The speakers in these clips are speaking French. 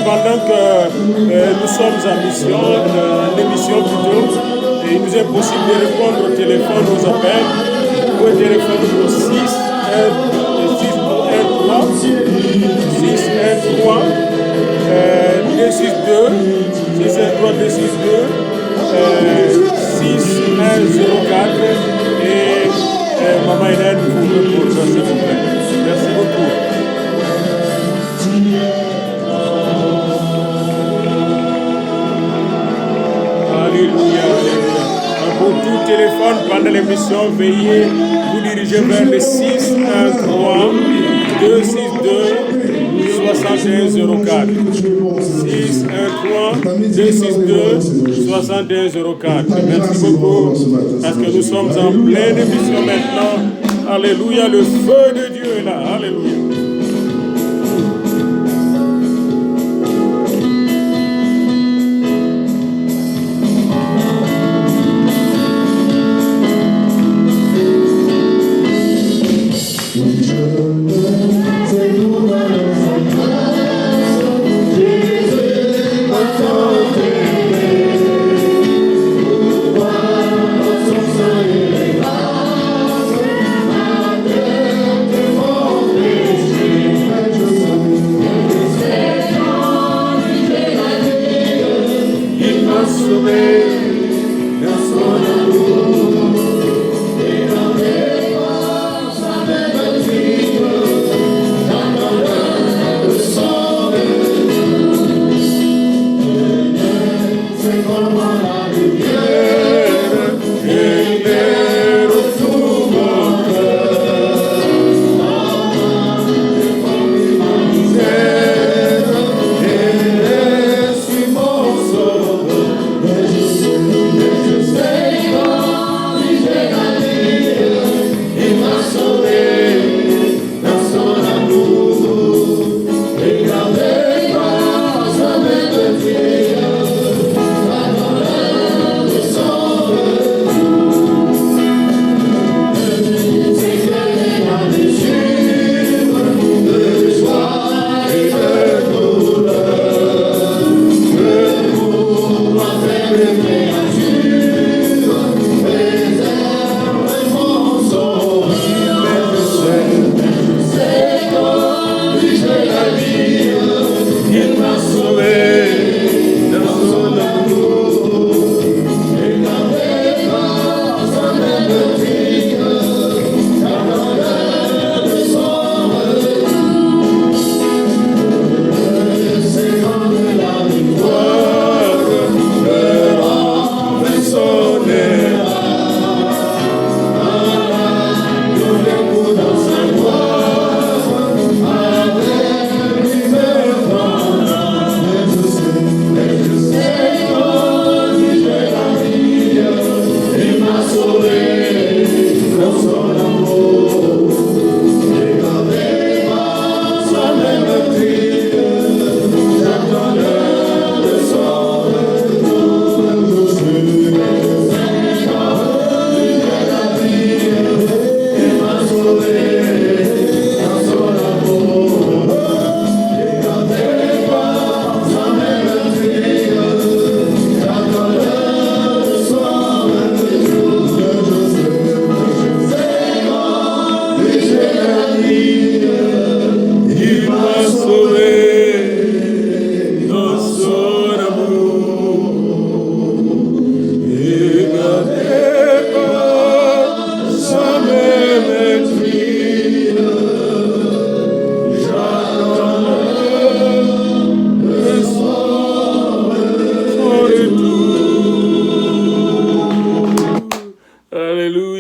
Pendant que nous sommes en mission, l'émission plutôt, et il nous est possible de répondre au téléphone, aux appels. Vous pouvez téléphoner au 6 et Maman Hélène vous répondre, s'il vous plaît. Merci beaucoup. Alléluia. Pour tout téléphone pendant l'émission, veuillez vous diriger vers le 6 1 3 2 6 2 61 04. 6 1 3 2 6 2 61 04. Merci beaucoup parce que nous sommes en pleine émission maintenant. Alléluia, le feu de Dieu est là. Alléluia.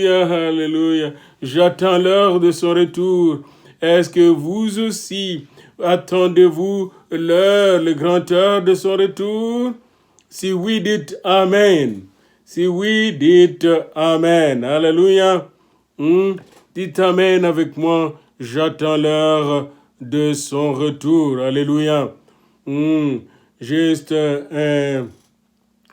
Alléluia, alléluia. J'attends l'heure de son retour. Est-ce que vous aussi attendez-vous l'heure, le grand heure de son retour? Si oui, dites Amen. Si oui, dites Amen. Alléluia. Dites Amen avec moi. J'attends l'heure de son retour. Alléluia. Juste un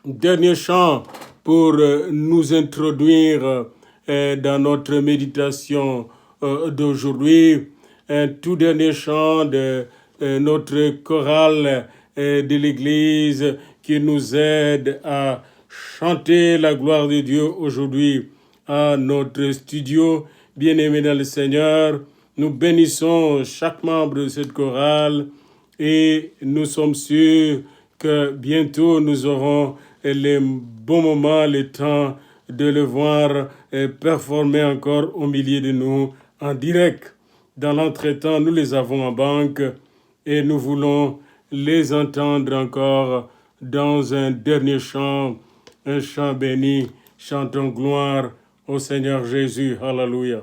dernier chant pour nous introduire dans notre méditation d'aujourd'hui. Un tout dernier chant de notre chorale de l'Église qui nous aide à chanter la gloire de Dieu aujourd'hui à notre studio. Bien-aimés dans le Seigneur, nous bénissons chaque membre de cette chorale et nous sommes sûrs que bientôt nous aurons les bons moments, le temps de le voir performer encore au milieu de nous en direct. Dans l'entretemps, nous les avons en banque et nous voulons les entendre encore dans un dernier chant, un chant béni, chantons gloire au Seigneur Jésus. Alléluia.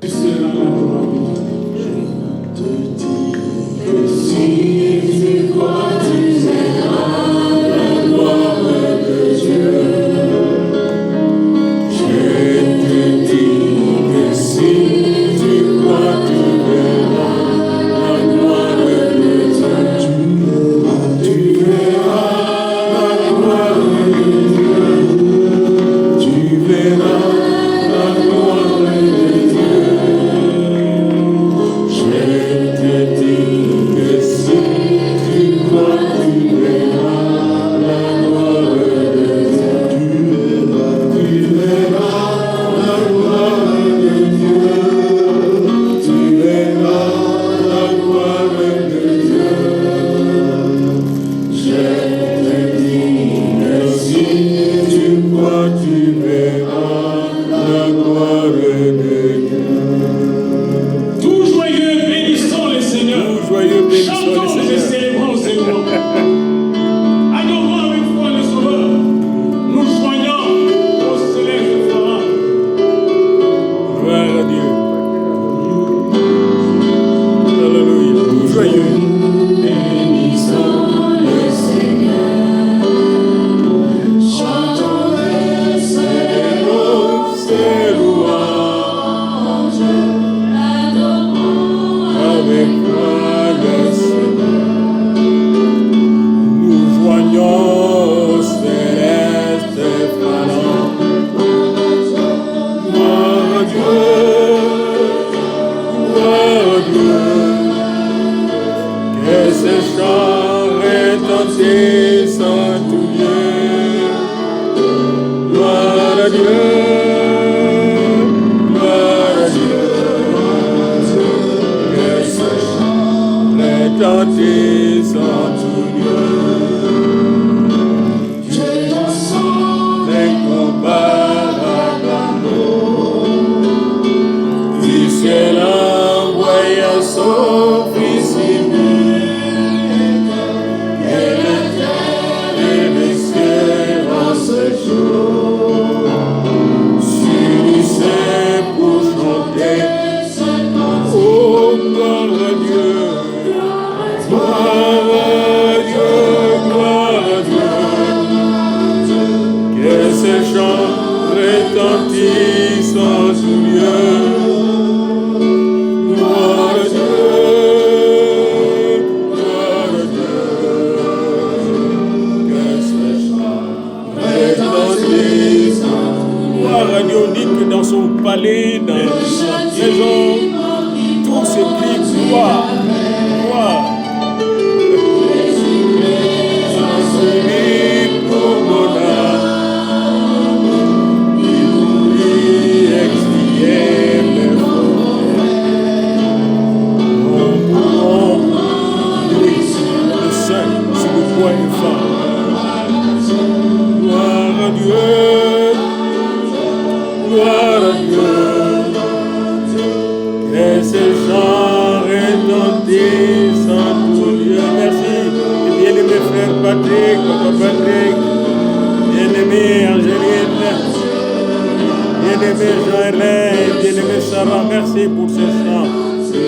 bien-aimé Jean-Hélène, bien-aimée Sarah, merci pour ce chant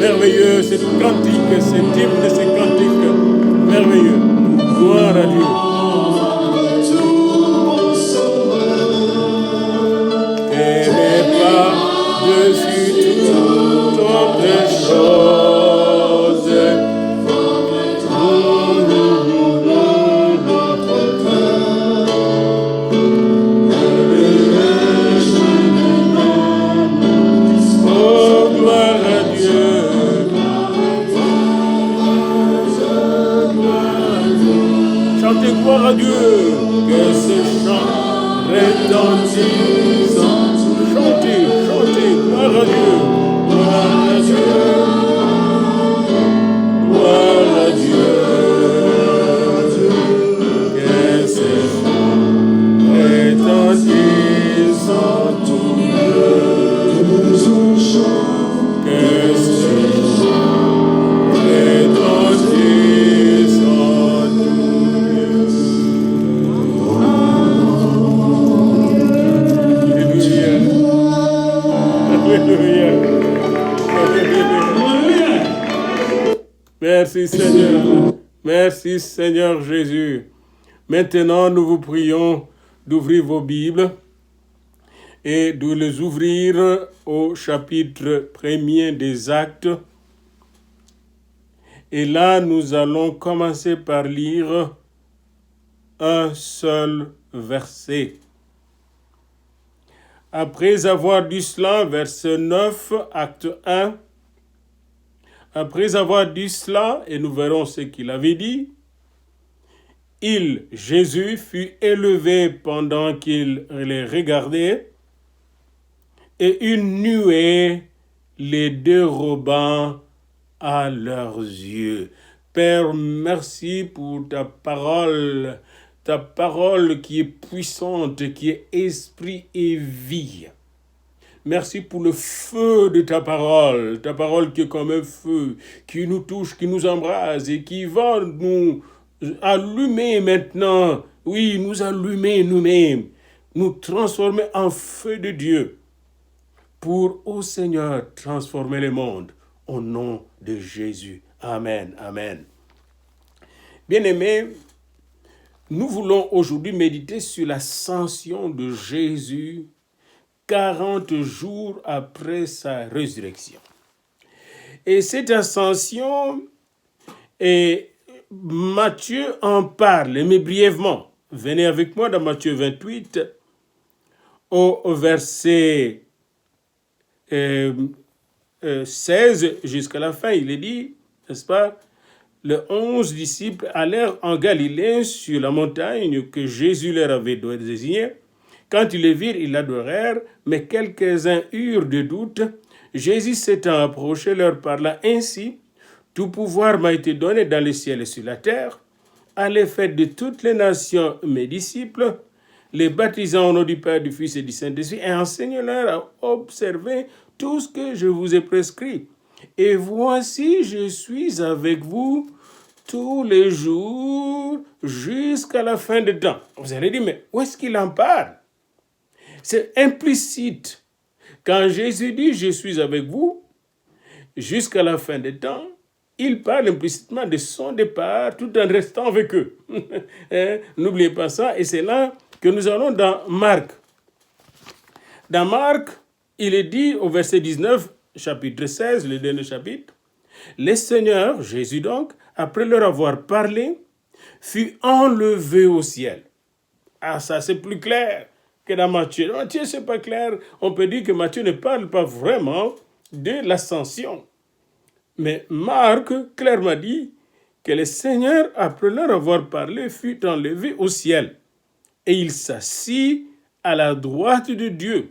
merveilleux, cette cantique, cet hymne, ces cantiques merveilleux. Gloire à Dieu. T'aimais pas dessus toute autre chose. Gloire à Dieu, que ce chant retentissant. Chantez, chantez, gloire à Dieu, gloire à Dieu, gloire à Dieu. Que ce chant retentissant tout Dieu. Que ce chant retentissant tout Merci Seigneur. Merci Seigneur Jésus. Maintenant, nous vous prions d'ouvrir vos Bibles et de les ouvrir au chapitre 1er des Actes. Et là, nous allons commencer par lire un seul verset. Après avoir dit cela, verset 9, acte 1, après avoir dit cela, et nous verrons ce qu'il avait dit, Jésus, fut élevé pendant qu'il les regardait, et une nuée les déroba à leurs yeux. Père, merci pour ta parole qui est puissante, qui est esprit et vie. Merci pour le feu de ta parole qui est comme un feu, qui nous touche, qui nous embrase et qui va nous allumer maintenant, oui, nous allumer nous-mêmes, nous transformer en feu de Dieu pour, ô Seigneur, transformer le monde au nom de Jésus. Amen, amen. Bien-aimés, nous voulons aujourd'hui méditer sur l'ascension de Jésus 40 jours après sa résurrection. Et cette ascension, Matthieu en parle, mais brièvement. Venez avec moi dans Matthieu 28, au verset 16 jusqu'à la fin. Il est dit, n'est-ce pas, les 11 disciples allèrent en Galilée sur la montagne que Jésus leur avait désignée. Quand ils les virent, ils l'adorèrent, mais quelques-uns eurent des doutes. Jésus s'étant approché, leur parla ainsi, « Tout pouvoir m'a été donné dans le ciel et sur la terre. Allez, faites de toutes les nations mes disciples, les baptisant au nom du Père, du Fils et du Saint-Esprit, et enseignez-leur à observer tout ce que je vous ai prescrit. Et voici, je suis avec vous tous les jours jusqu'à la fin des temps. » Vous allez dire, mais où est-ce qu'il en parle? C'est implicite. Quand Jésus dit « Je suis avec vous jusqu'à la fin des temps », il parle implicitement de son départ tout en restant avec eux. N'oubliez pas ça. Et c'est là que nous allons dans Marc. Dans Marc, il est dit au verset 19, chapitre 16, le dernier chapitre, « Le Seigneur, Jésus donc, après leur avoir parlé, fut enlevé au ciel. » Ah, ça c'est plus clair que dans Matthieu. Matthieu, c'est pas clair. On peut dire que Matthieu ne parle pas vraiment de l'ascension. Mais Marc clairement dit que le Seigneur, après leur avoir parlé, fut enlevé au ciel. Et il s'assit à la droite de Dieu.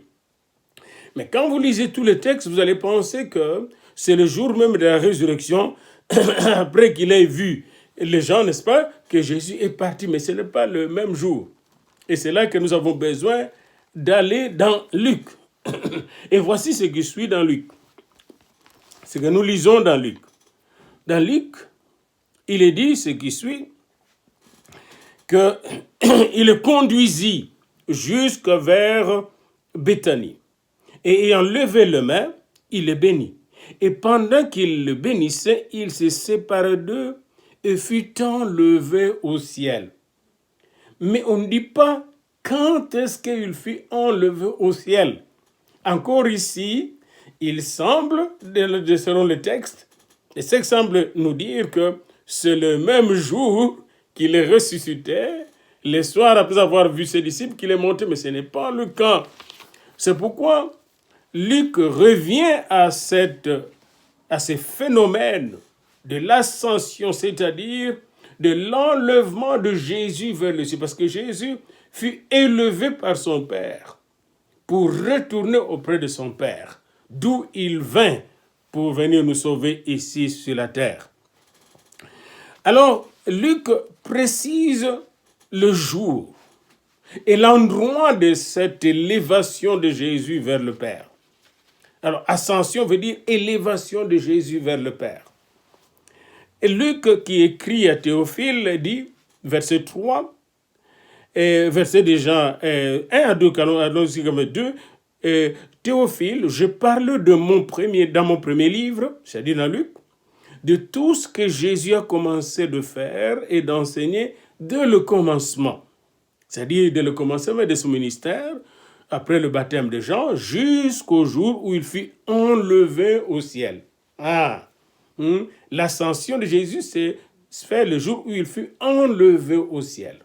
Mais quand vous lisez tous les textes, vous allez penser que c'est le jour même de la résurrection, après qu'il ait vu les gens, n'est-ce pas, que Jésus est parti. Mais ce n'est pas le même jour. Et c'est là que nous avons besoin d'aller dans Luc. Et voici ce qui suit dans Luc. Ce que nous lisons dans Luc. Dans Luc, il est dit ce qui suit, qu'il le conduisit jusque vers Béthanie. Et ayant levé les mains, il les bénit. Et pendant qu'il le bénissait, il se sépara d'eux et fut enlevé au ciel. Mais on ne dit pas quand est-ce qu'il fut enlevé au ciel. Encore ici, il semble, selon le texte, et ça semble nous dire que c'est le même jour qu'il est ressuscité, le soir après avoir vu ses disciples, qu'il est monté, mais ce n'est pas le cas. C'est pourquoi Luc revient à ces phénomènes de l'ascension, c'est-à-dire de l'enlèvement de Jésus vers le ciel, parce que Jésus fut élevé par son Père pour retourner auprès de son Père, d'où il vint pour venir nous sauver ici sur la terre. Alors, Luc précise le jour et l'endroit de cette élévation de Jésus vers le Père. Alors, ascension veut dire élévation de Jésus vers le Père. Et Luc, qui écrit à Théophile, dit, verset 3, verset déjà 1 à 2, allons-y comme 2, Théophile, je parle dans mon premier livre, c'est-à-dire dans Luc, de tout ce que Jésus a commencé de faire et d'enseigner dès le commencement, c'est-à-dire dès le commencement de son ministère, après le baptême de Jean, jusqu'au jour où il fut enlevé au ciel. L'ascension de Jésus s'est fait le jour où il fut enlevé au ciel.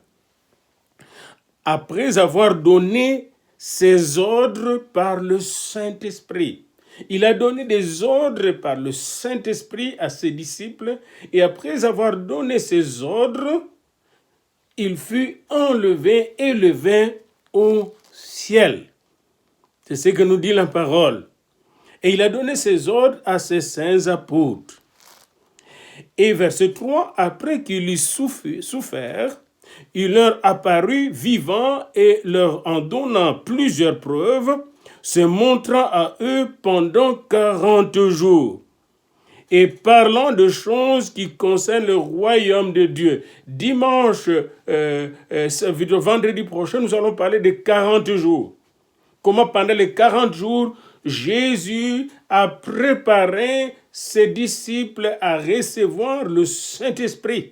Après avoir donné ses ordres par le Saint-Esprit. Il a donné des ordres par le Saint-Esprit à ses disciples et après avoir donné ses ordres, il fut élevé au ciel. C'est ce que nous dit la parole. Et il a donné ses ordres à ses saints apôtres. Et verset 3, après qu'il eut souffert, il leur apparut vivant et leur en donnant plusieurs preuves, se montrant à eux pendant 40 jours et parlant de choses qui concernent le royaume de Dieu. Dimanche, vendredi prochain, nous allons parler des 40 jours. Comment pendant les 40 jours, Jésus a préparé ses disciples à recevoir le Saint-Esprit.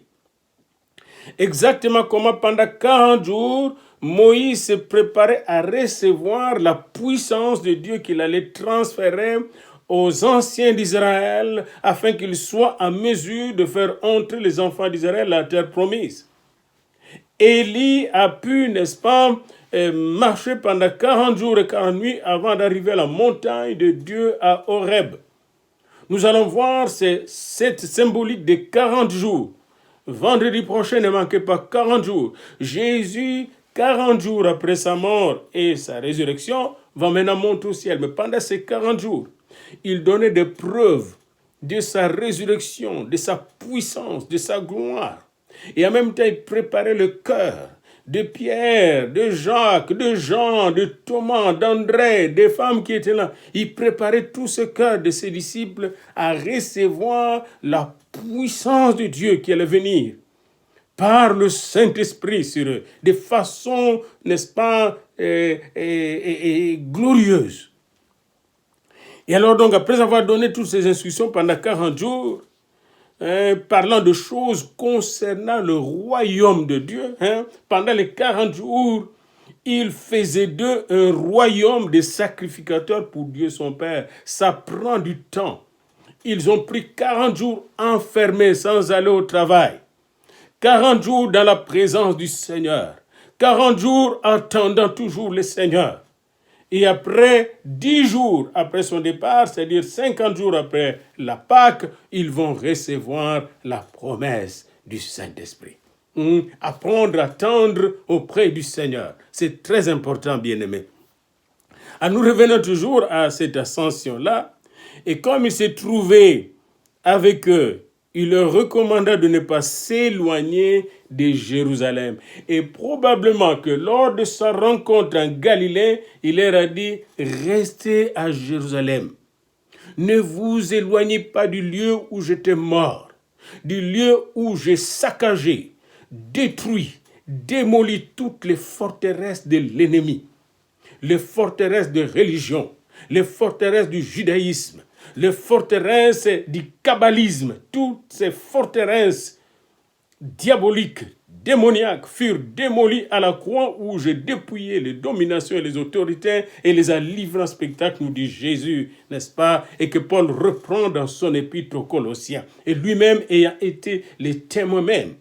Exactement comment pendant 40 jours, Moïse se préparait à recevoir la puissance de Dieu qu'il allait transférer aux anciens d'Israël afin qu'ils soient en mesure de faire entrer les enfants d'Israël à la terre promise. Élie a pu, n'est-ce pas, marcher pendant 40 jours et 40 nuits avant d'arriver à la montagne de Dieu à Horeb. Nous allons voir cette symbolique des 40 jours. Vendredi prochain, ne manquez pas 40 jours. Jésus, 40 jours après sa mort et sa résurrection, va maintenant monter au ciel. Mais pendant ces 40 jours, il donnait des preuves de sa résurrection, de sa puissance, de sa gloire. Et en même temps, il préparait le cœur de Pierre, de Jacques, de Jean, de Thomas, d'André, des femmes qui étaient là. Il préparait tout ce cœur de ses disciples à recevoir la puissance de Dieu qui allait venir par le Saint-Esprit sur eux, de façon, n'est-ce pas, glorieuse. Et alors donc, après avoir donné toutes ces instructions pendant 40 jours, parlant de choses concernant le royaume de Dieu, pendant les 40 jours, il faisait d'eux un royaume de sacrificateurs pour Dieu son Père. Ça prend du temps. Ils ont pris 40 jours enfermés sans aller au travail. 40 jours dans la présence du Seigneur. 40 jours attendant toujours le Seigneur. Et après 10 jours après son départ, c'est-à-dire 50 jours après la Pâque, ils vont recevoir la promesse du Saint-Esprit. Apprendre à attendre auprès du Seigneur. C'est très important, bien-aimés. Nous revenons toujours à cette ascension-là. Et comme il s'est trouvé avec eux, il leur recommanda de ne pas s'éloigner de Jérusalem. Et probablement que lors de sa rencontre en Galilée, il leur a dit, restez à Jérusalem. Ne vous éloignez pas du lieu où j'étais mort, du lieu où j'ai saccagé, détruit, démoli toutes les forteresses de l'ennemi, les forteresses de religion, les forteresses du judaïsme, les forteresses du kabbalisme, toutes ces forteresses diaboliques, démoniaques furent démolies à la croix où j'ai dépouillé les dominations et les autorités et les a livrés en spectacle, nous dit Jésus, n'est-ce pas? Et que Paul reprend dans son épître aux Colossiens. Et lui-même ayant été les témoins même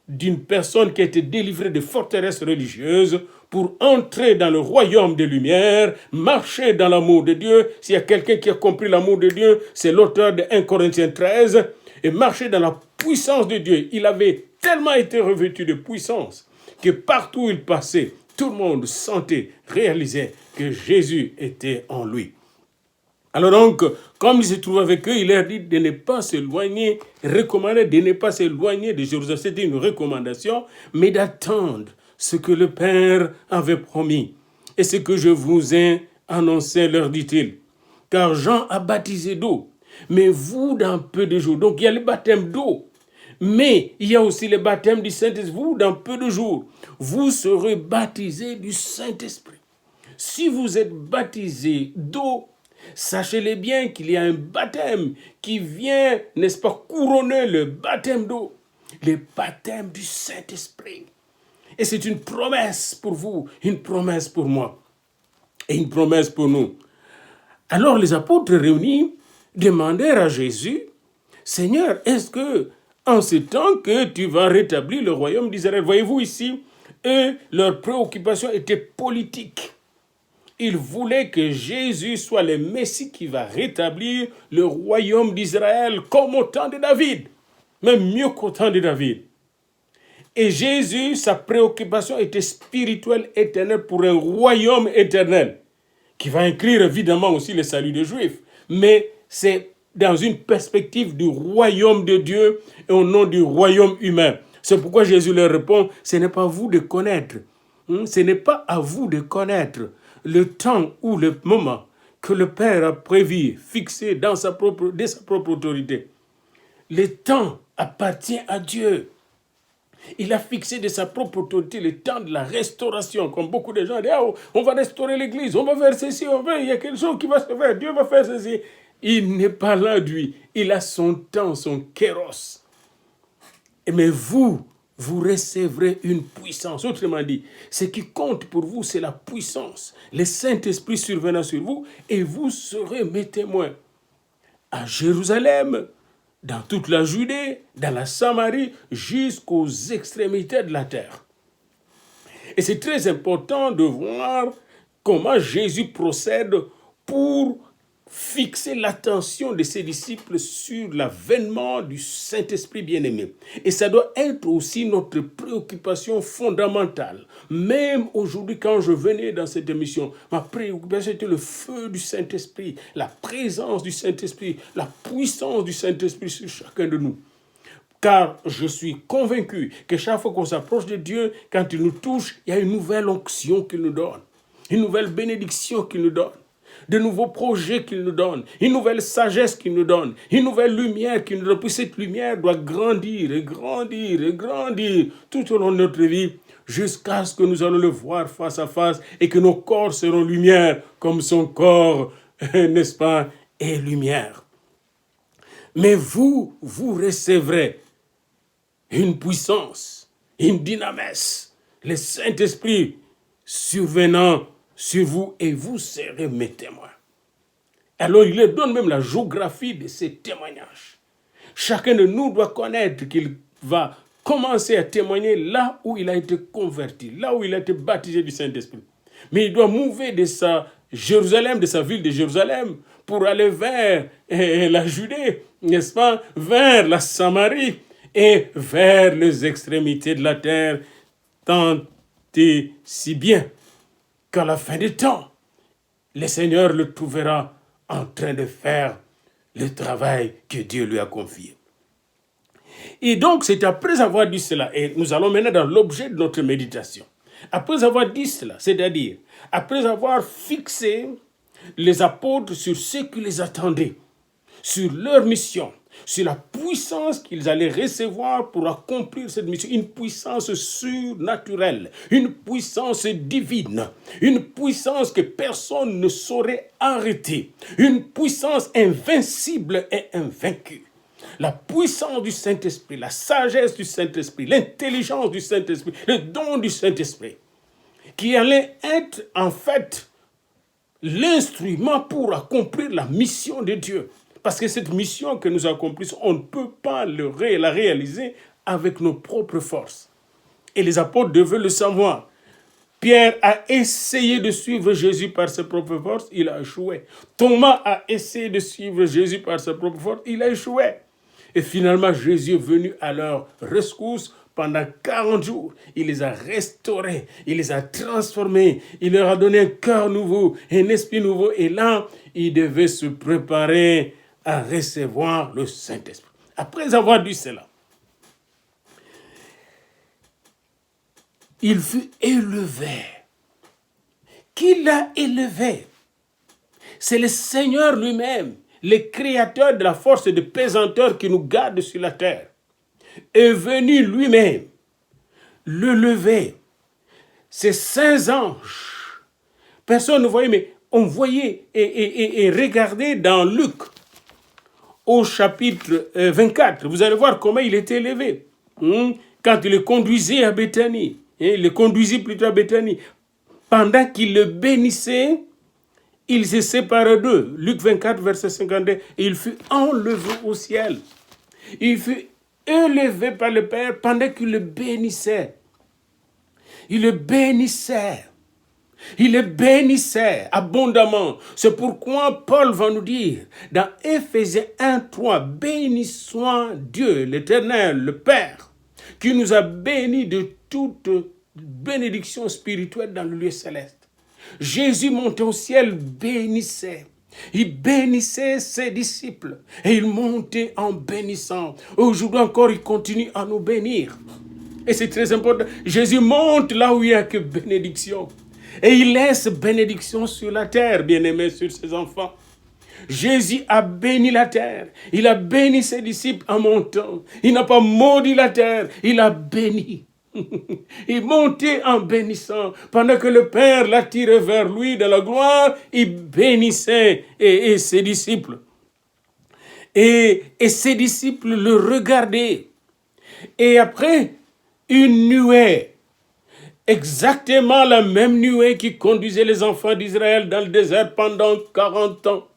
d'une personne qui a été délivrée de forteresses religieuses pour entrer dans le royaume des Lumières, marcher dans l'amour de Dieu. S'il y a quelqu'un qui a compris l'amour de Dieu, c'est l'auteur de 1 Corinthiens 13, et marcher dans la puissance de Dieu. Il avait tellement été revêtu de puissance que partout où il passait, tout le monde sentait, réalisait que Jésus était en lui. Alors donc, comme il se trouve avec eux, il leur dit de ne pas s'éloigner, recommandé de ne pas s'éloigner de Jérusalem. C'était une recommandation, mais d'attendre ce que le Père avait promis. Et ce que je vous ai annoncé, leur dit-il. Car Jean a baptisé d'eau, mais vous dans peu de jours. Donc il y a le baptême d'eau, mais il y a aussi le baptême du Saint-Esprit. Vous dans peu de jours, vous serez baptisés du Saint-Esprit. Si vous êtes baptisés d'eau, sachez-le bien qu'il y a un baptême qui vient, n'est-ce pas, couronner le baptême d'eau, le baptême du Saint-Esprit. Et c'est une promesse pour vous, une promesse pour moi, et une promesse pour nous. Alors les apôtres réunis demandèrent à Jésus, « Seigneur, est-ce que en ce temps que tu vas rétablir le royaume d'Israël ?» Voyez-vous ici, eux, leur préoccupation était politique. Ils voulaient que Jésus soit le Messie qui va rétablir le royaume d'Israël comme au temps de David, même mieux qu'au temps de David. Et Jésus, sa préoccupation était spirituelle, éternelle, pour un royaume éternel, qui va inclure évidemment aussi le salut des Juifs. Mais c'est dans une perspective du royaume de Dieu et au nom du royaume humain. C'est pourquoi Jésus leur répond, ce n'est pas à vous de connaître, ce n'est pas à vous de connaître le temps ou le moment que le Père a prévu, fixé de sa propre autorité. Le temps appartient à Dieu. Il a fixé de sa propre autorité le temps de la restauration. Comme beaucoup de gens disent, on va restaurer l'église, on va faire ceci, il y a quelque chose qui va se faire, Dieu va faire ceci. Il n'est pas là, lui. Il a son temps, son kéros. Mais vous recevrez une puissance. Autrement dit, ce qui compte pour vous, c'est la puissance. Le Saint-Esprit survenant sur vous et vous serez mes témoins. À Jérusalem, dans toute la Judée, dans la Samarie, jusqu'aux extrémités de la terre. Et c'est très important de voir comment Jésus procède pour fixer l'attention de ses disciples sur l'avènement du Saint-Esprit bien-aimé. Et ça doit être aussi notre préoccupation fondamentale. Même aujourd'hui, quand je venais dans cette émission, ma préoccupation était le feu du Saint-Esprit, la présence du Saint-Esprit, la puissance du Saint-Esprit sur chacun de nous. Car je suis convaincu que chaque fois qu'on s'approche de Dieu, quand il nous touche, il y a une nouvelle onction qu'il nous donne, une nouvelle bénédiction qu'il nous donne, de nouveaux projets qu'il nous donne, une nouvelle sagesse qu'il nous donne, une nouvelle lumière qu'il nous donne. Puis cette lumière doit grandir et grandir et grandir tout au long de notre vie jusqu'à ce que nous allons le voir face à face et que nos corps seront lumière comme son corps, n'est-ce pas, est lumière. Mais vous recevrez une puissance, une dynamesse, le Saint-Esprit survenant sur vous et vous serez mes témoins. Alors il leur donne même la géographie de ces témoignages. Chacun de nous doit connaître qu'il va commencer à témoigner là où il a été converti, là où il a été baptisé du Saint-Esprit. Mais il doit mouver de sa Jérusalem, de sa ville de Jérusalem, pour aller vers la Judée, n'est-ce pas, vers la Samarie et vers les extrémités de la terre, tant et si bien qu'à la fin des temps, le Seigneur le trouvera en train de faire le travail que Dieu lui a confié. Et donc, c'est après avoir dit cela, et nous allons maintenant dans l'objet de notre méditation. Après avoir dit cela, c'est-à-dire, après avoir fixé les apôtres sur ce qui les attendait, sur leur mission, sur la puissance qu'ils allaient recevoir pour accomplir cette mission. Une puissance surnaturelle, une puissance divine, une puissance que personne ne saurait arrêter, une puissance invincible et invaincue. La puissance du Saint-Esprit, la sagesse du Saint-Esprit, l'intelligence du Saint-Esprit, le don du Saint-Esprit, qui allait être en fait l'instrument pour accomplir la mission de Dieu. Parce que cette mission que nous accomplissons, on ne peut pas la réaliser avec nos propres forces. Et les apôtres devaient le savoir. Pierre a essayé de suivre Jésus par ses propres forces, il a échoué. Thomas a essayé de suivre Jésus par ses propres forces, il a échoué. Et finalement, Jésus est venu à leur rescousse pendant 40 jours. Il les a restaurés, il les a transformés, il leur a donné un cœur nouveau, un esprit nouveau. Et là, ils devaient se préparer à recevoir le Saint-Esprit. Après avoir dit cela, il fut élevé. Qui l'a élevé? C'est le Seigneur lui-même, le créateur de la force de pesanteur qui nous garde sur la terre, est venu lui-même le lever. Ces saints anges, personne ne voyait, mais on voyait et regardait dans Luc, au chapitre 24, vous allez voir comment il était élevé. Quand il le conduisait à Béthanie, il le conduisit plutôt à Béthanie, pendant qu'il le bénissait, il se sépara d'eux. Luc 24, verset 52, et il fut enlevé au ciel. Il fut élevé par le Père pendant qu'il le bénissait. Il le bénissait. Il le bénissait abondamment. C'est pourquoi Paul va nous dire dans Éphésiens 1, 3, béni soit Dieu, l'Éternel, le Père, qui nous a bénis de toute bénédiction spirituelle dans le lieu céleste. Jésus montait au ciel, bénissait. Il bénissait ses disciples et il montait en bénissant. Aujourd'hui encore, il continue à nous bénir. Et c'est très important. Jésus monte là où il n'y a que bénédiction. Et il laisse bénédiction sur la terre, bien-aimés, sur ses enfants. Jésus a béni la terre. Il a béni ses disciples en montant. Il n'a pas maudit la terre, il a béni. Il montait en bénissant. Pendant que le Père l'attirait vers lui dans la gloire, il bénissait et ses disciples. Et ses disciples le regardaient. Et après, une nuée, exactement la même nuée qui conduisait les enfants d'Israël dans le désert pendant 40 ans.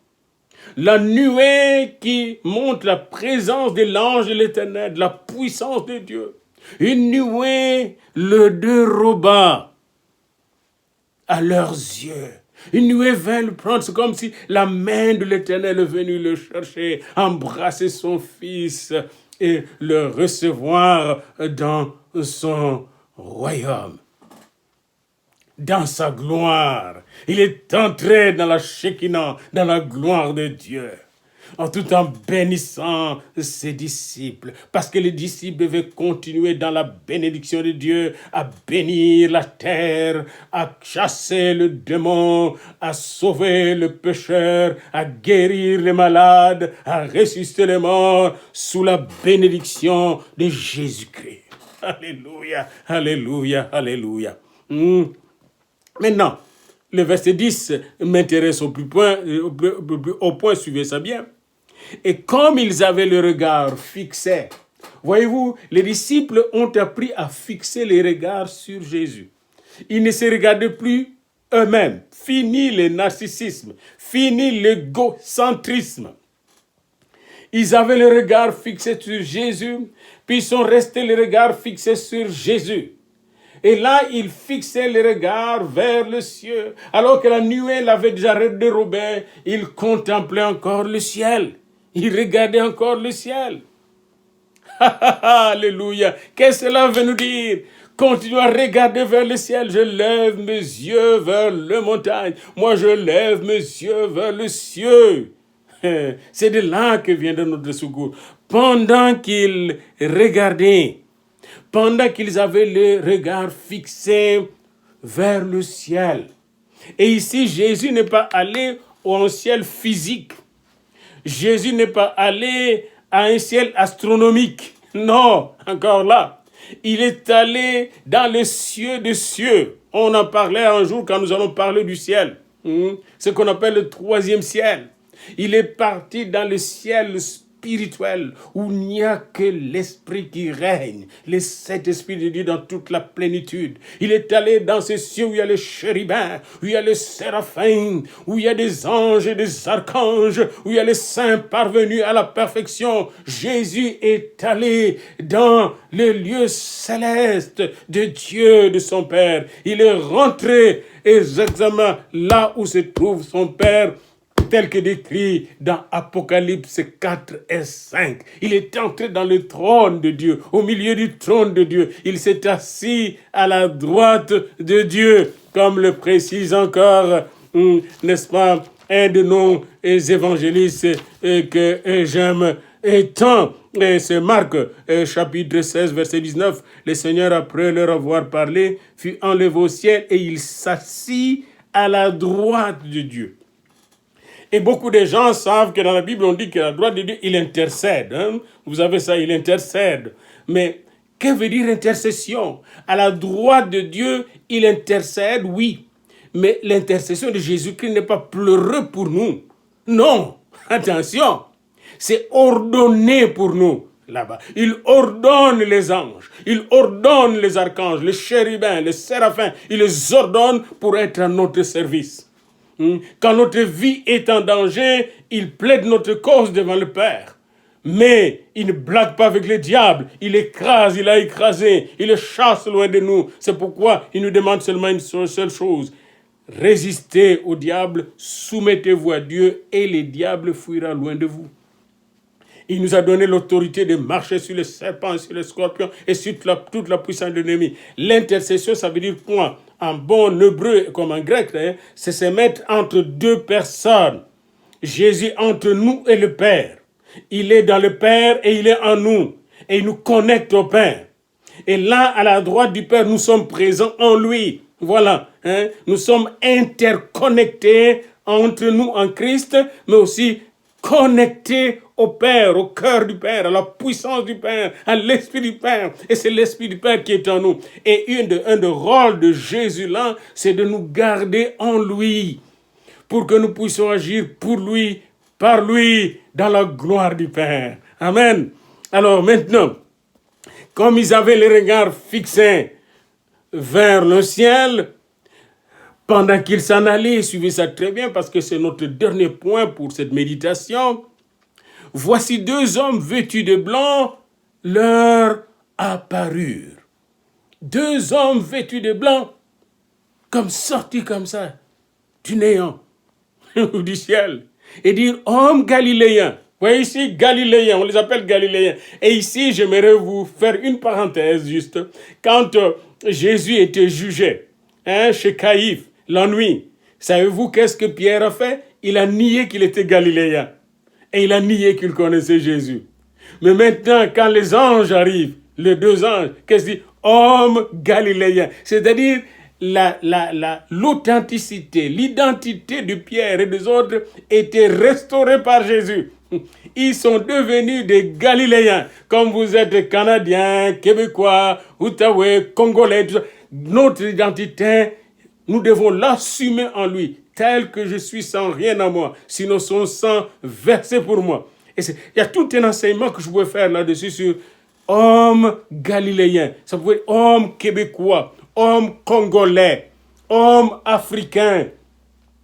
La nuée qui montre la présence de l'ange de l'Éternel, de la puissance de Dieu. Une nuée le déroba à leurs yeux. Une nuée vint le prendre. C'est comme si la main de l'Éternel est venue le chercher, embrasser son fils et le recevoir dans son royaume. Dans sa gloire. Il est entré dans la Shekinah, dans la gloire de Dieu, en tout en bénissant ses disciples. Parce que les disciples devaient continuer dans la bénédiction de Dieu, à bénir la terre, à chasser le démon, à sauver le pécheur, à guérir les malades, à ressusciter les morts, sous la bénédiction de Jésus-Christ. Alléluia, alléluia, alléluia. Maintenant, le verset 10 m'intéresse au point, suivez ça bien. Et comme ils avaient le regard fixé, voyez-vous, les disciples ont appris à fixer les regards sur Jésus. Ils ne se regardaient plus eux-mêmes. Fini le narcissisme, fini l'égocentrisme. Ils avaient le regard fixé sur Jésus, puis ils sont restés le regard fixé sur Jésus. Et là, il fixait les regards vers le ciel. Alors que la nuée l'avait déjà dérobé, il contemplait encore le ciel. Il regardait encore le ciel. Alléluia. Qu'est-ce que cela veut nous dire? Continue à regarder vers le ciel. Je lève mes yeux vers les montagnes. Moi, je lève mes yeux vers le ciel. C'est de là que vient notre secours. Pendant qu'ils regardaient, pendant qu'ils avaient le regard fixé vers le ciel. Et ici, Jésus n'est pas allé au ciel physique. Jésus n'est pas allé à un ciel astronomique. Non, encore là. Il est allé dans les cieux des cieux. On en parlait un jour quand nous allons parler du ciel. Ce qu'on appelle le troisième ciel. Il est parti dans le ciel spirituel où il n'y a que l'Esprit qui règne, le Saint-Esprit de Dieu dans toute la plénitude. Il est allé dans ces cieux où il y a les chérubins, où il y a les séraphins, où il y a des anges et des archanges, où il y a les saints parvenus à la perfection. Jésus est allé dans le lieu céleste de Dieu, de son Père. Il est rentré exactement là où se trouve son Père, tel que décrit dans Apocalypse 4 et 5. Il est entré dans le trône de Dieu, au milieu du trône de Dieu. Il s'est assis à la droite de Dieu, comme le précise encore, n'est-ce pas, un de nos évangélistes que j'aime tant. C'est Marc, chapitre 16, verset 19. Le Seigneur, après leur avoir parlé, fut enlevé au ciel et il s'assit à la droite de Dieu. Et beaucoup de gens savent que dans la Bible, on dit qu'à la droite de Dieu, il intercède. Vous avez ça, il intercède. Mais que veut dire intercession? À la droite de Dieu, il intercède, oui. Mais l'intercession de Jésus-Christ n'est pas pleureux pour nous. Non, attention, c'est ordonné pour nous là-bas. Il ordonne les anges, il ordonne les archanges, les chérubins, les séraphins. Il les ordonne pour être à notre service. Quand notre vie est en danger, il plaide notre cause devant le Père. Mais il ne blague pas avec le diable. Il écrase, il a écrasé, il le chasse loin de nous. C'est pourquoi il nous demande seulement une seule chose. Résistez au diable, soumettez-vous à Dieu et le diable fuira loin de vous. Il nous a donné l'autorité de marcher sur les serpents, sur les scorpions et sur toute la puissance de l'ennemi. L'intercession, ça veut dire quoi? En bon hébreu comme en grec, c'est se mettre entre deux personnes. Jésus entre nous et le Père. Il est dans le Père et il est en nous. Et il nous connecte au Père. Et là, à la droite du Père, nous sommes présents en lui. Voilà. Nous sommes interconnectés entre nous en Christ, mais aussi connectés au Père, au cœur du Père, à la puissance du Père, à l'Esprit du Père. Et c'est l'Esprit du Père qui est en nous. Et un des rôles de Jésus là, c'est de nous garder en lui, pour que nous puissions agir pour lui, par lui, dans la gloire du Père. Amen. Alors maintenant, comme ils avaient les regards fixés vers le ciel, pendant qu'ils s'en allaient, suivez ça très bien parce que c'est notre dernier point pour cette méditation. Voici deux hommes vêtus de blanc leur apparurent. Deux hommes vêtus de blanc, comme sortis comme ça, du néant, du ciel. Et dire, hommes galiléens. Vous voyez ici, galiléens, on les appelle galiléens. Et ici, j'aimerais vous faire une parenthèse juste. Quand Jésus était jugé chez Caïphe, la nuit, savez-vous qu'est-ce que Pierre a fait? Il a nié qu'il était galiléen. Et il a nié qu'il connaissait Jésus. Mais maintenant, quand les anges arrivent, les deux anges, qu'est-ce qu'ils disent? Hommes galiléens. C'est-à-dire, l'authenticité, l'identité de Pierre et des autres était restaurée par Jésus. Ils sont devenus des Galiléens. Comme vous êtes Canadiens, Québécois, Outaouais, Congolais, tout ça. Notre identité, nous devons l'assumer en lui, tel que je suis sans rien à moi, sinon son sang versé pour moi. Et il y a tout un enseignement que je pouvais faire là-dessus sur homme galiléen. Ça pouvait être homme québécois, homme congolais, homme africain.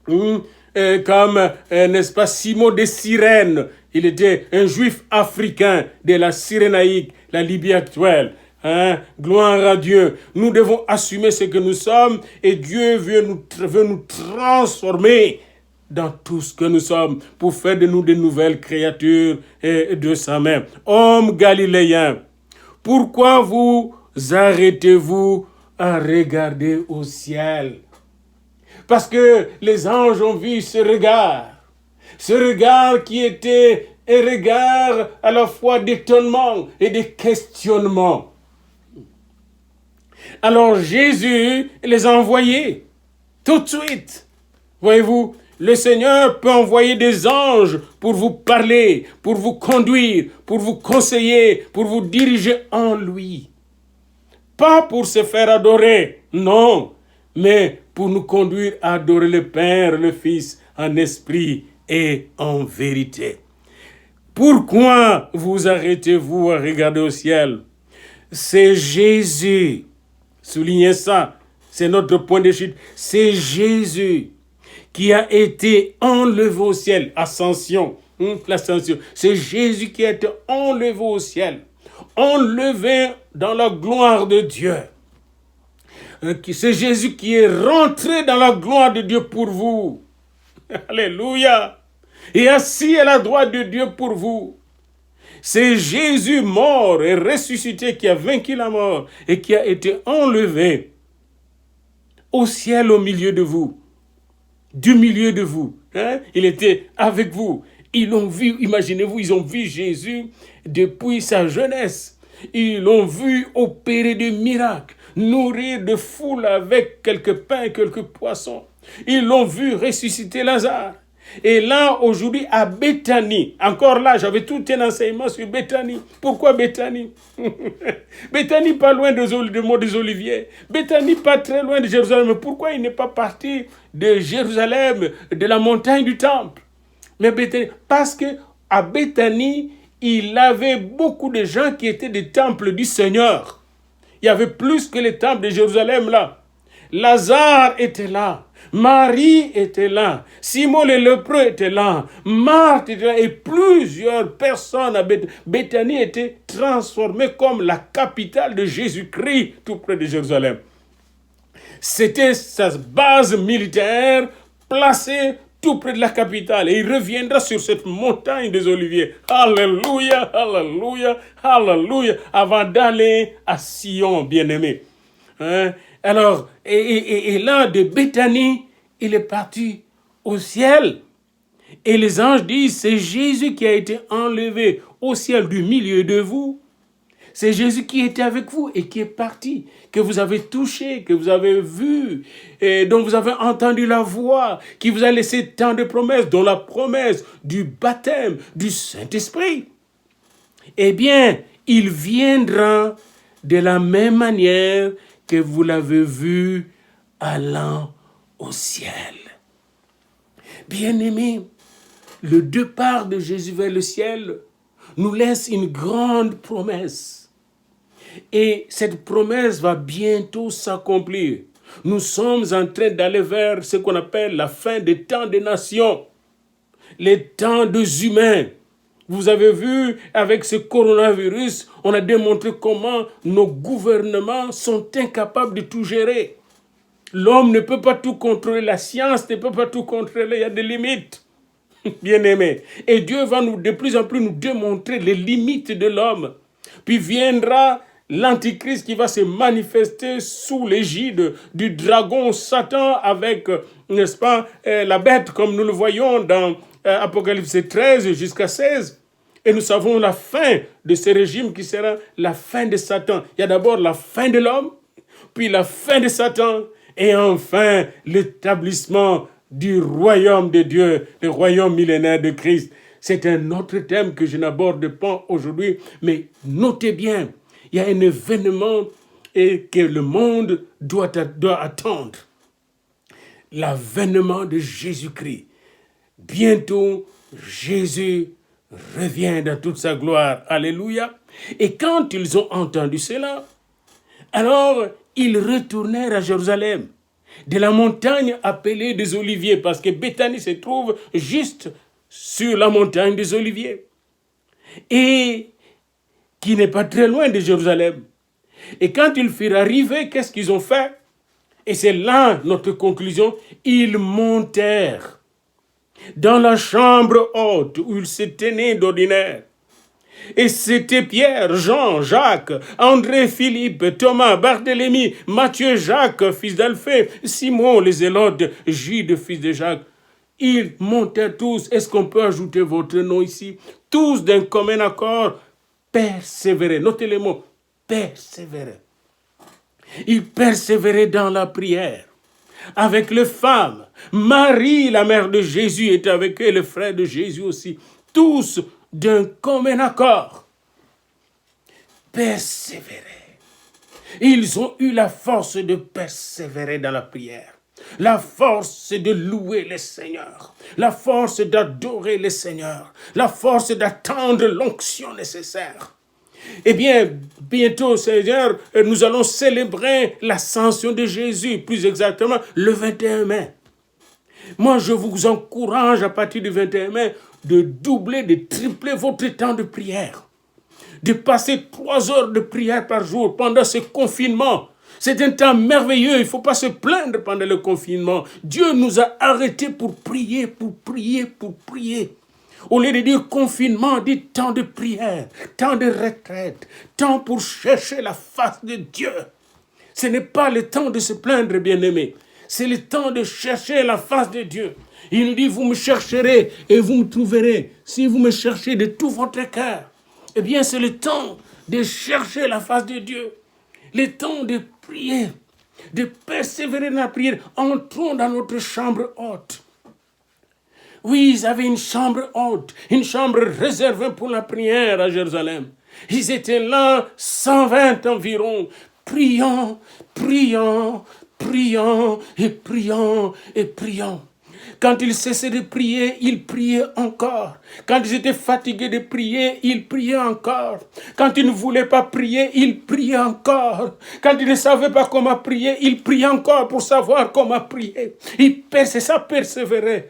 Comme, n'est-ce pas, Simon de Cyrène. Il était un juif africain de la Cyrénaïque, la Libye actuelle. Gloire à Dieu. Nous devons assumer ce que nous sommes et Dieu veut nous transformer dans tout ce que nous sommes pour faire de nous de nouvelles créatures de sa main. Hommes galiléens, pourquoi vous arrêtez-vous à regarder au ciel? Parce que les anges ont vu ce regard qui était un regard à la fois d'étonnement et de questionnement. Alors Jésus les a envoyés tout de suite. Voyez-vous, Le Seigneur peut envoyer des anges pour vous parler, pour vous conduire, pour vous conseiller, pour vous diriger en lui. Pas pour se faire adorer, non, mais pour nous conduire à adorer le Père, le Fils, en esprit et en vérité. Pourquoi vous arrêtez-vous à regarder au ciel? C'est Jésus. Soulignez ça. C'est notre point de chute. C'est Jésus qui a été enlevé au ciel. Ascension. L'ascension. C'est Jésus qui a été enlevé au ciel. Enlevé dans la gloire de Dieu. C'est Jésus qui est rentré dans la gloire de Dieu pour vous. Alléluia. Et assis à la droite de Dieu pour vous. C'est Jésus mort et ressuscité qui a vaincu la mort et qui a été enlevé au ciel au milieu de vous. Du milieu de vous. Il était avec vous. Ils l'ont vu, imaginez-vous, ils ont vu Jésus depuis sa jeunesse. Ils l'ont vu opérer des miracles, nourrir de foules avec quelques pains et quelques poissons. Ils l'ont vu ressusciter Lazare. Et là, aujourd'hui, à Béthanie, encore là, j'avais tout un enseignement sur Béthanie. Pourquoi Béthanie? Béthanie, pas loin de Mont des Oliviers. Béthanie, pas très loin de Jérusalem. Mais pourquoi il n'est pas parti de Jérusalem, de la montagne du temple? Mais Béthanie, parce que à Béthanie, il avait beaucoup de gens qui étaient des temples du Seigneur. Il y avait plus que les temples de Jérusalem là. Lazare était là. Marie était là, Simon le lépreux était là, Marthe était là, et plusieurs personnes à Béthanie étaient transformées comme la capitale de Jésus-Christ, tout près de Jérusalem. C'était sa base militaire placée tout près de la capitale, et il reviendra sur cette montagne des Oliviers. Alléluia, alléluia, alléluia, avant d'aller à Sion, bien-aimé. Alors, et là, de Béthanie, il est parti au ciel. Et les anges disent, c'est Jésus qui a été enlevé au ciel du milieu de vous. C'est Jésus qui était avec vous et qui est parti, que vous avez touché, que vous avez vu, et dont vous avez entendu la voix, qui vous a laissé tant de promesses, dont la promesse du baptême du Saint-Esprit. Eh bien, il viendra de la même manière que vous l'avez vu allant au ciel. Bien-aimés, le départ de Jésus vers le ciel nous laisse une grande promesse. Et cette promesse va bientôt s'accomplir. Nous sommes en train d'aller vers ce qu'on appelle la fin des temps des nations, les temps des humains. Vous avez vu, avec ce coronavirus, on a démontré comment nos gouvernements sont incapables de tout gérer. L'homme ne peut pas tout contrôler, la science ne peut pas tout contrôler, il y a des limites, bien-aimés. Et Dieu va de plus en plus nous démontrer les limites de l'homme. Puis viendra l'Antichrist qui va se manifester sous l'égide du dragon Satan avec, n'est-ce pas, la bête comme nous le voyons dans Apocalypse 13 jusqu'à 16. Et nous savons la fin de ce régime qui sera la fin de Satan. Il y a d'abord la fin de l'homme, puis la fin de Satan, et enfin l'établissement du royaume de Dieu, le royaume millénaire de Christ. C'est un autre thème que je n'aborde pas aujourd'hui, mais notez bien, il y a un événement que le monde doit attendre. L'avènement de Jésus-Christ. Bientôt, Jésus revient dans toute sa gloire. Alléluia. Et quand ils ont entendu cela, alors ils retournèrent à Jérusalem, de la montagne appelée des Oliviers, parce que Béthanie se trouve juste sur la montagne des Oliviers, et qui n'est pas très loin de Jérusalem. Et quand ils furent arrivés, qu'est-ce qu'ils ont fait? Et c'est là notre conclusion, ils montèrent dans la chambre haute où ils se tenaient d'ordinaire. Et c'était Pierre, Jean, Jacques, André, Philippe, Thomas, Barthélemy, Matthieu, Jacques, fils d'Alphée, Simon, les Zélotes, Jude, fils de Jacques. Ils montaient tous. Est-ce qu'on peut ajouter votre nom ici? Tous d'un commun accord, persévéraient. Notez les mots, persévéraient. Ils persévéraient dans la prière. avec les femmes. Marie, la mère de Jésus, est avec eux, le frère de Jésus aussi. Tous d'un commun accord. Persévérer. Ils ont eu la force de persévérer dans la prière. La force de louer le Seigneur. La force d'adorer le Seigneur. La force d'attendre l'onction nécessaire. Eh bien, bientôt, Seigneur, nous allons célébrer l'ascension de Jésus, plus exactement le 21 mai. Moi, je vous encourage à partir du 21 mai de doubler, de tripler votre temps de prière. De passer 3 heures de prière par jour pendant ce confinement. C'est un temps merveilleux, il ne faut pas se plaindre pendant le confinement. Dieu nous a arrêtés pour prier, pour prier, pour prier. Au lieu de dire confinement, dit temps de prière, temps de retraite, temps pour chercher la face de Dieu. Ce n'est pas le temps de se plaindre, bien-aimés. C'est le temps de chercher la face de Dieu. Il nous dit, vous me chercherez et vous me trouverez. Si vous me cherchez de tout votre cœur, eh bien, c'est le temps de chercher la face de Dieu. Le temps de prier, de persévérer dans la prière. Entrons dans notre chambre haute. Oui, ils avaient une chambre haute, une chambre réservée pour la prière à Jérusalem. Ils étaient là, 120 environ, priant, priant, priant et priant et priant. Quand ils cessaient de prier, ils priaient encore. Quand ils étaient fatigués de prier, ils priaient encore. Quand ils ne voulaient pas prier, ils priaient encore. Quand ils ne savaient pas comment prier, ils priaient encore pour savoir comment prier. C'est ça, persévérer.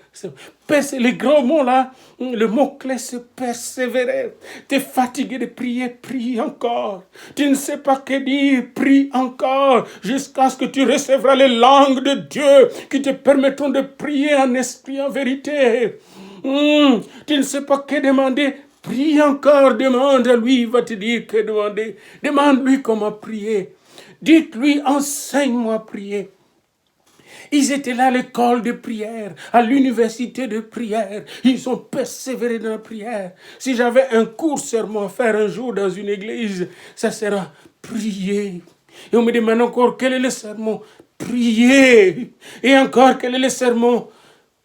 Le grand mot là, le mot-clé c'est persévérer. Tu es fatigué de prier, prie encore. Tu ne sais pas que dire, prie encore. Jusqu'à ce que tu recevras les langues de Dieu qui te permettront de prier en esprit, en vérité. Tu ne sais pas que demander, prie encore, demande à lui, il va te dire que demander. Demande-lui comment prier. Dites-lui, enseigne-moi à prier. Ils étaient là à l'école de prière, à l'université de prière. Ils ont persévéré dans la prière. Si j'avais un court sermon à faire un jour dans une église, ça sera prier. Et on me demande encore, quel est le sermon? Prier. Et encore, quel est le sermon?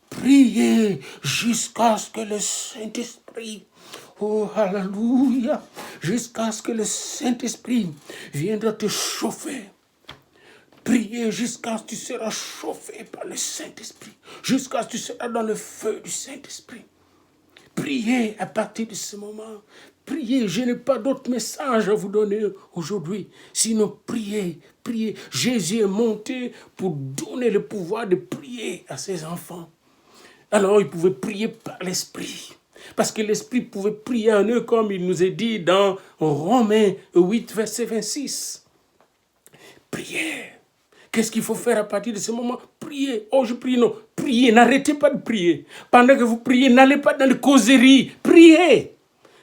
Prier jusqu'à ce que le Saint-Esprit, oh alléluia, jusqu'à ce que le Saint-Esprit vienne te chauffer. Priez jusqu'à ce que tu seras chauffé par le Saint-Esprit. Jusqu'à ce que tu seras dans le feu du Saint-Esprit. Priez à partir de ce moment. Priez. Je n'ai pas d'autre message à vous donner aujourd'hui. Sinon, priez, priez. Jésus est monté pour donner le pouvoir de prier à ses enfants. Alors, il pouvait prier par l'Esprit. Parce que l'Esprit pouvait prier en eux, comme il nous est dit dans Romains 8, verset 26. Priez. Qu'est-ce qu'il faut faire à partir de ce moment? Priez. Oh, je prie, non. Priez, n'arrêtez pas de prier. Pendant que vous priez, n'allez pas dans les causeries. Priez.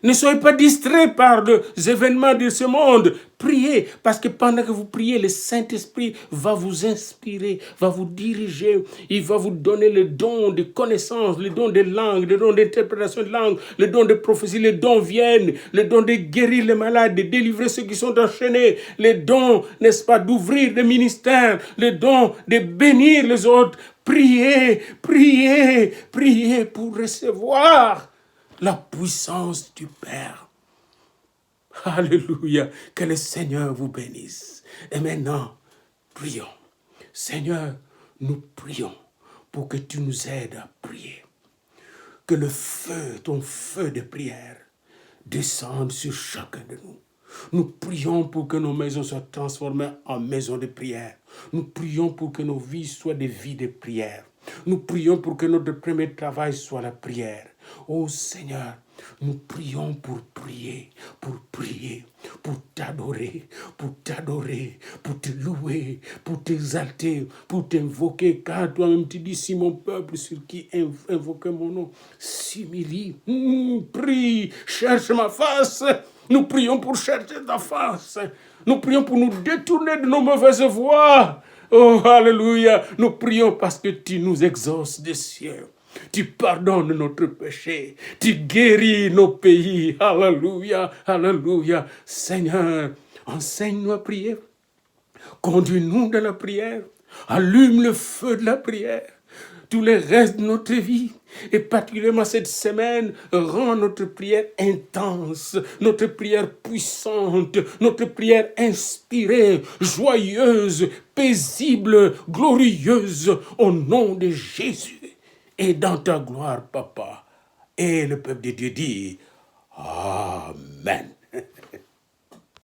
Ne soyez pas distraits par les événements de ce monde. Priez, parce que pendant que vous priez, le Saint-Esprit va vous inspirer, va vous diriger. Il va vous donner le don de connaissance, le don de langue, le don d'interprétation de langue, le don de prophétie, les dons viennent, le don de guérir les malades, de délivrer ceux qui sont enchaînés, les dons, n'est-ce pas, d'ouvrir des ministères, le don de bénir les autres. Priez, priez, priez pour recevoir la puissance du Père. Alléluia. Que le Seigneur vous bénisse. Et maintenant, prions. Seigneur, nous prions pour que tu nous aides à prier. Que le feu, ton feu de prière, descende sur chacun de nous. Nous prions pour que nos maisons soient transformées en maisons de prière. Nous prions pour que nos vies soient des vies de prière. Nous prions pour que notre premier travail soit la prière. Oh Seigneur, nous prions pour prier, pour t'adorer, pour te louer, pour t'exalter, pour t'invoquer, car toi-même tu dis, si mon peuple sur qui invoque mon nom s'humilie, prie, cherche ma face. Nous prions pour chercher ta face. Nous prions pour nous détourner de nos mauvaises voies. Oh, alléluia. Nous prions parce que tu nous exauces des cieux. Tu pardonnes notre péché. Tu guéris nos pays. Alléluia, alléluia. Seigneur, enseigne-nous à prier. Conduis-nous dans la prière. Allume le feu de la prière. Tout le reste de notre vie, et particulièrement cette semaine, rend notre prière intense, notre prière puissante, notre prière inspirée, joyeuse, paisible, glorieuse, au nom de Jésus. Et dans ta gloire, Papa. Et le peuple de Dieu dit, Amen.